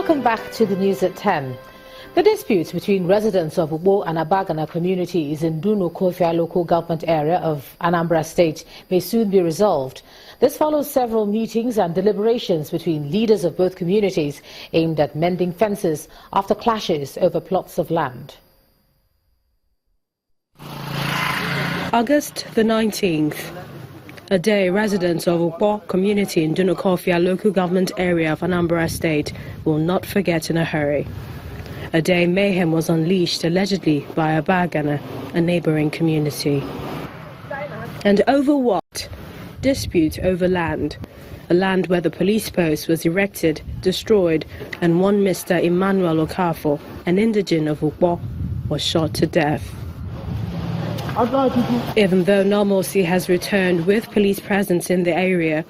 Welcome back to the news at 10. The dispute between residents of Ugbo and Abagana communities in Dunu-Kofia local government area of Anambra State may soon be resolved. This follows several meetings and deliberations between leaders of both communities aimed at mending fences after clashes over plots of land. August the 19th. A day residents of Ugbo community in Dunu-Kofia local government area of Anambra State will not forget in a hurry. A day mayhem was unleashed allegedly by Abagana, a neighboring community. And over what? Dispute over land. A land where the police post was erected, destroyed, and one Mr. Emmanuel Okafo, an indigene of Ugbo, was shot to death. Even though normalcy has returned with police presence in the area,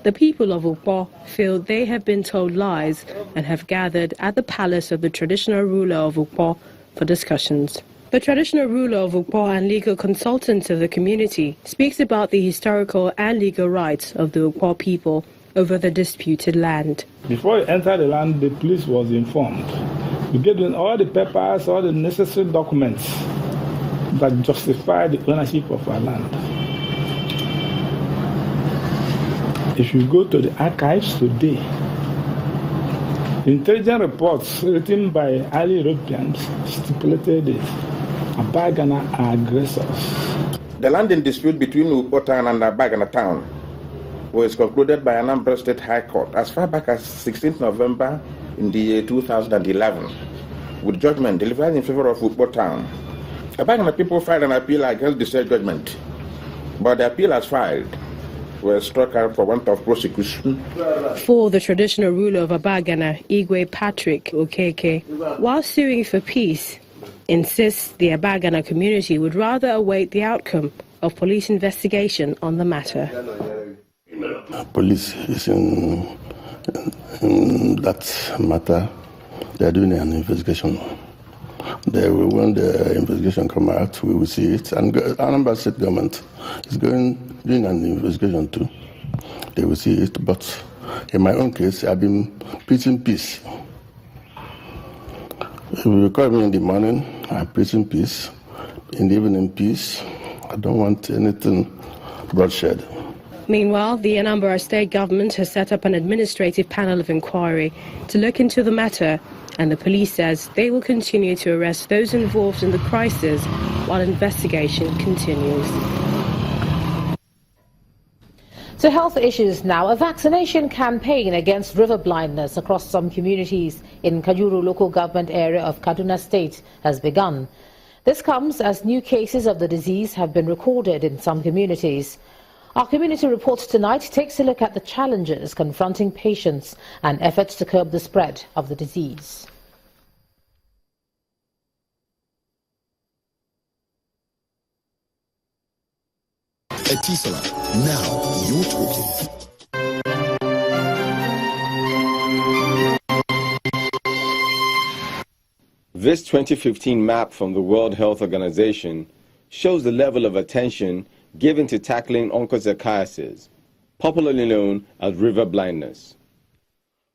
the people of Ugbo feel they have been told lies and have gathered at the palace of the traditional ruler of Ugbo for discussions. The traditional ruler of Ugbo and legal consultant of the community speaks about the historical and legal rights of the Ugbo people over the disputed land. Before you enter the land, the police was informed. We gave them all the papers, all the necessary documents that justify the ownership of our land. If you go to the archives today, intelligence reports written by early Europeans stipulated this: Abagana are aggressors. The land in dispute between Ugbo town and Abagana town was concluded by Anambra State High Court as far back as 16th November in the year 2011, with judgment delivered in favor of Ugbo town. Abagana people filed an appeal against the said judgment, but the appeal as filed were struck out for want of prosecution. For the traditional ruler of Abagana, Igwe Patrick Okeke, while suing for peace, insists the Abagana community would rather await the outcome of police investigation on the matter. Police is in that matter. They are doing an investigation. When the investigation comes out, we will see it. And Anambra State government is doing an investigation too. They will see it. But in my own case, I've been preaching peace. If you call me in the morning, I'm preaching peace. In the evening, peace. I don't want anything bloodshed. Meanwhile, the Anambra State government has set up an administrative panel of inquiry to look into the matter, and the police says they will continue to arrest those involved in the crisis while investigation continues. So health issues now. A vaccination campaign against river blindness across some communities in Kajuru local government area of Kaduna State has begun. This comes as new cases of the disease have been recorded in some communities. Our community report tonight takes a look at the challenges confronting patients and efforts to curb the spread of the disease. Etisola, now you're talking. This 2015 map from the World Health Organization shows the level of attention given to tackling onchocerciasis, popularly known as river blindness.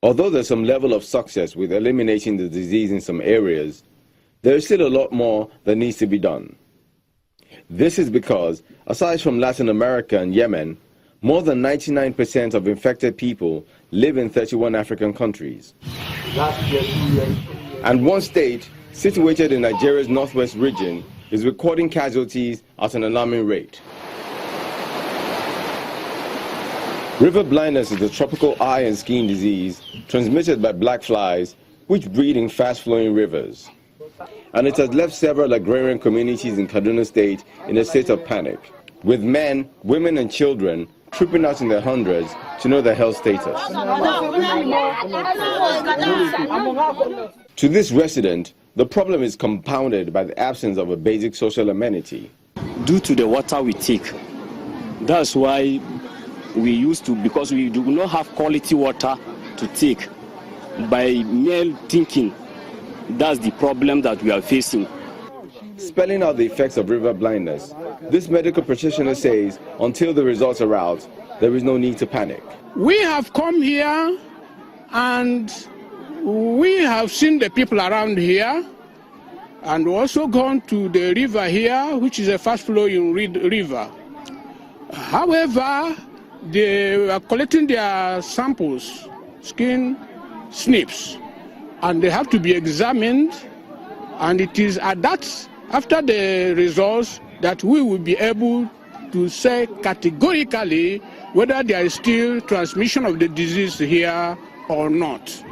Although there's some level of success with eliminating the disease in some areas, there is still a lot more that needs to be done. This is because, aside from Latin America and Yemen, more than 99% of infected people live in 31 African countries. And one state, situated in Nigeria's northwest region, is recording casualties at an alarming rate. River blindness is a tropical eye and skin disease transmitted by black flies, which breed in fast-flowing rivers. And it has left several agrarian communities in Kaduna State in a state of panic, with men, women and children trooping out in their hundreds to know their health status. To this resident, the problem is compounded by the absence of a basic social amenity. Due to the water we take, that's why we used to, because we do not have quality water to take, by mere thinking, that's the problem that we are facing. Spelling out the effects of river blindness, this medical practitioner says until the results are out, there is no need to panic. We have come here and we have seen the people around here and also gone to the river here, which is a fast-flowing river. However, they are collecting their samples, skin snips, and they have to be examined, and it is at that, after the results, that we will be able to say categorically whether there is still transmission of the disease here or not.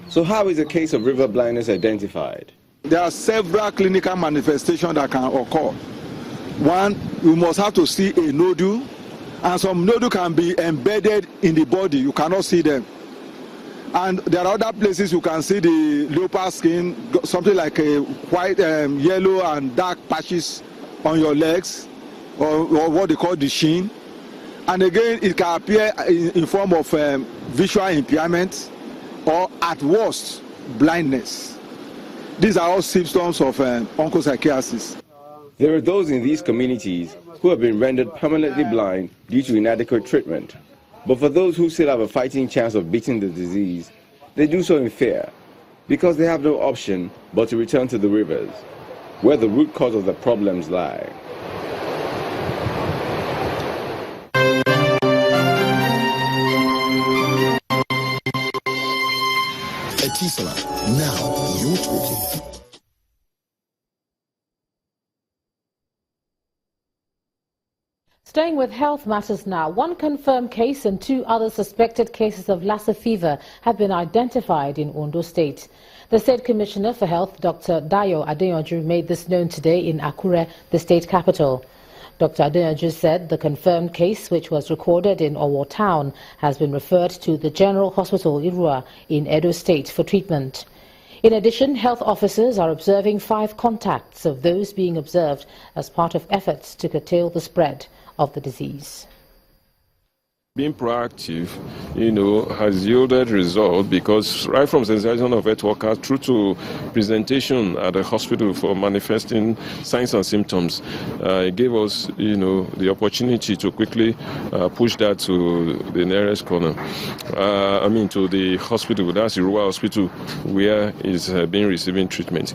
So how is a case of river blindness identified? There are several clinical manifestations that can occur. One, you must have to see a nodule, and some nodule can be embedded in the body. You cannot see them. And there are other places you can see the leopard skin, something like a white, yellow and dark patches on your legs, or what they call the shin. And again, it can appear in form of visual impairment or, at worst, blindness. These are all symptoms of onchocerciasis. There are those in these communities who have been rendered permanently blind due to inadequate treatment. But for those who still have a fighting chance of beating the disease, they do so in fear, because they have no option but to return to the rivers, where the root cause of the problems lie. Ize-iyamu, now you're talking. Staying with health matters now, one confirmed case and 2 other suspected cases of Lassa fever have been identified in Ondo State. The State Commissioner for Health, Dr. Dayo Adeyanju, made this known today in Akure, the state capital. Dr. Adeyanju said the confirmed case, which was recorded in Owo town, has been referred to the General Hospital Irua in Edo State for treatment. In addition, health officers are observing 5 contacts of those being observed as part of efforts to curtail the spread of the disease. Being proactive, has yielded result, because right from sensitization of health workers through to presentation at the hospital for manifesting signs and symptoms, it gave us, the opportunity to quickly push that to the nearest corner. To the hospital, that's the rural hospital where it's been receiving treatment.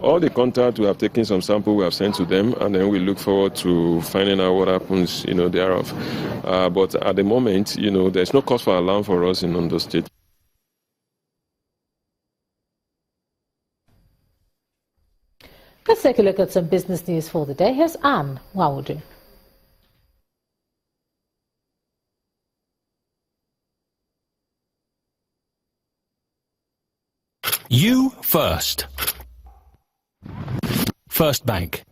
All the contact, we have taken some sample, we have sent to them, and then we look forward to finding out what happens, thereof. But at the moment, there's no cause for alarm for us in Ondo State. Let's take a look at some business news for the day. Here's Anne Wawudu. You first. First Bank.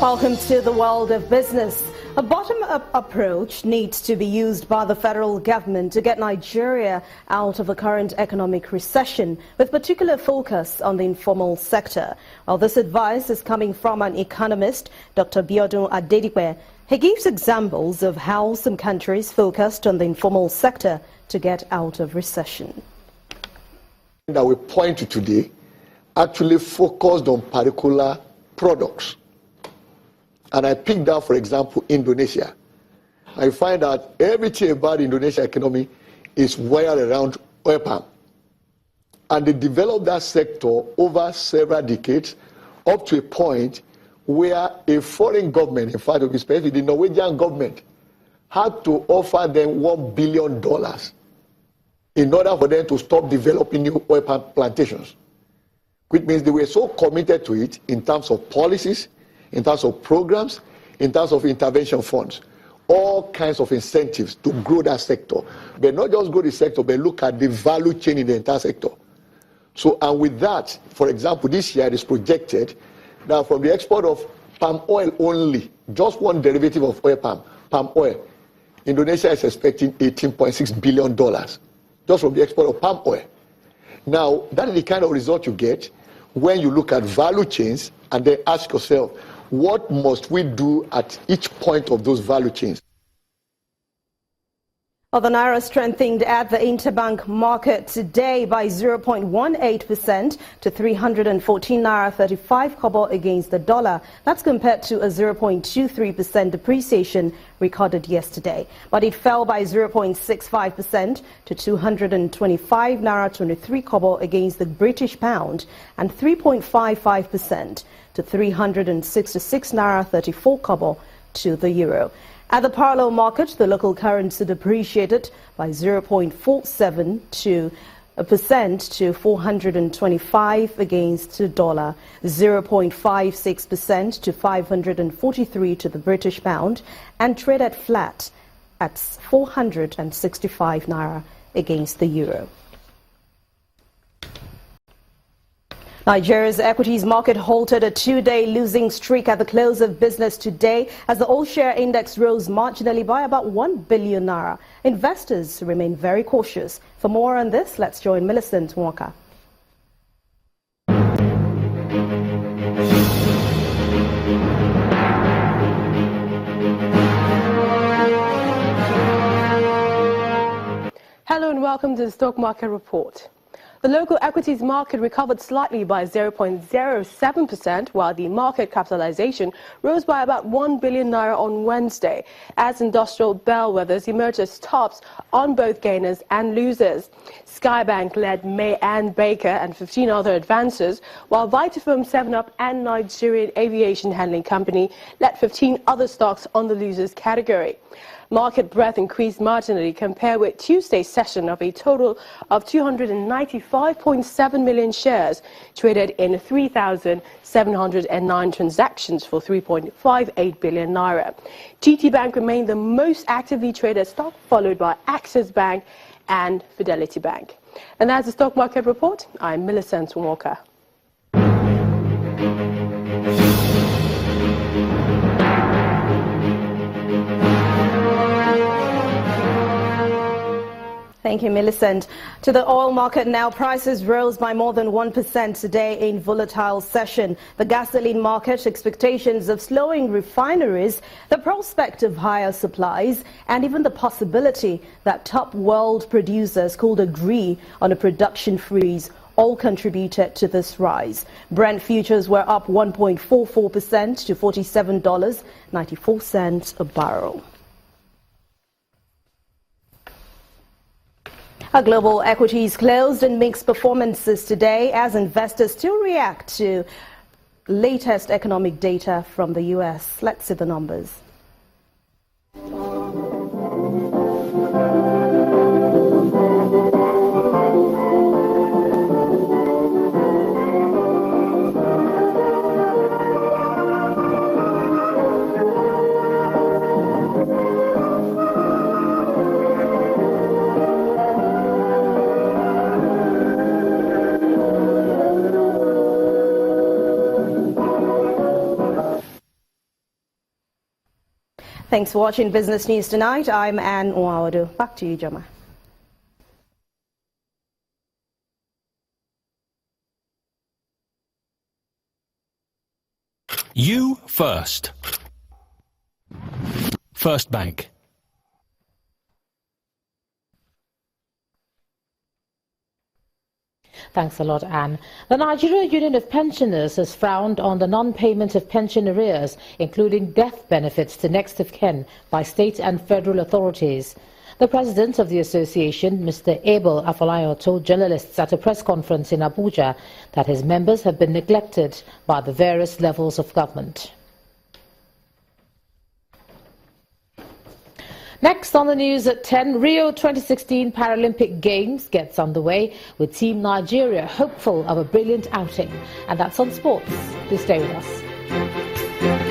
Welcome to the world of business. A bottom-up approach needs to be used by the federal government to get Nigeria out of the current economic recession, with particular focus on the informal sector. Well, this advice is coming from an economist, Dr. Biodun Adedipe. He gives examples of how some countries focused on the informal sector to get out of recession. That we point to today actually focused on particular products. And I picked out, for example, Indonesia. I find that everything about the Indonesian economy is wired around oil palm. And they developed that sector over several decades, up to a point where a foreign government, in fact, especially the Norwegian government, had to offer them $1 billion in order for them to stop developing new oil palm plantations. Which means they were so committed to it in terms of policies, in terms of programs, in terms of intervention funds, all kinds of incentives to grow that sector. But not just grow the sector, but look at the value chain in the entire sector. So, and with that, for example, this year it is projected that from the export of palm oil only, just one derivative of oil palm oil, Indonesia is expecting $18.6 billion just from the export of palm oil. Now, that is the kind of result you get when you look at value chains and then ask yourself, what must we do at each point of those value chains? Well, the Naira strengthened at the interbank market today by 0.18% to 314 Naira 35 kobo against the dollar. That's compared to a 0.23% depreciation recorded yesterday. But it fell by 0.65% to 225 Naira 23 kobo against the British pound and 3.55% to 366 Naira 34 kobo to the euro. At the parallel market, the local currency depreciated by 0.47% to 425 against the dollar, 0.56% to 543 to the British pound, and traded flat at 465 Naira against the euro. Nigeria's equities market halted a two-day losing streak at the close of business today as the all-share index rose marginally by about 1 billion naira. Investors remain very cautious. For more on this, let's join Millicent Walker. Hello and welcome to the Stock Market Report. The local equities market recovered slightly by 0.07%, while the market capitalization rose by about 1 billion naira on Wednesday, as industrial bellwethers emerged as tops on both gainers and losers. Skybank led May and Baker and 15 other advances, while Vitafoam, 7-Up and Nigerian Aviation Handling Company led 15 other stocks on the losers category. Market breadth increased marginally compared with Tuesday's session of a total of 295.7 million shares traded in 3,709 transactions for 3.58 billion naira. GT Bank remained the most actively traded stock, followed by Axis Bank and Fidelity Bank. And that's the Stock Market Report. I'm Millicent Walker. Thank you, Millicent. To the oil market now, prices rose by more than 1% today in volatile session. The gasoline market, expectations of slowing refineries, the prospect of higher supplies, and even the possibility that top world producers could agree on a production freeze all contributed to this rise. Brent futures were up 1.44% to $47.94 a barrel. Our global equities closed in mixed performances today as investors still react to latest economic data from the U.S. Let's see the numbers. Thanks for watching Business News Tonight. I'm Anne Owaodo. Back to you, Joma. You first. First Bank. Thanks a lot, Anne. The Nigeria Union of Pensioners has frowned on the non-payment of pension arrears, including death benefits to next of kin, by state and federal authorities. The president of the association, Mr. Abel Afolayan, told journalists at a press conference in Abuja that his members have been neglected by the various levels of government. Next on the news at 10, Rio 2016 Paralympic Games gets underway with Team Nigeria hopeful of a brilliant outing. And that's on sports. Please stay with us.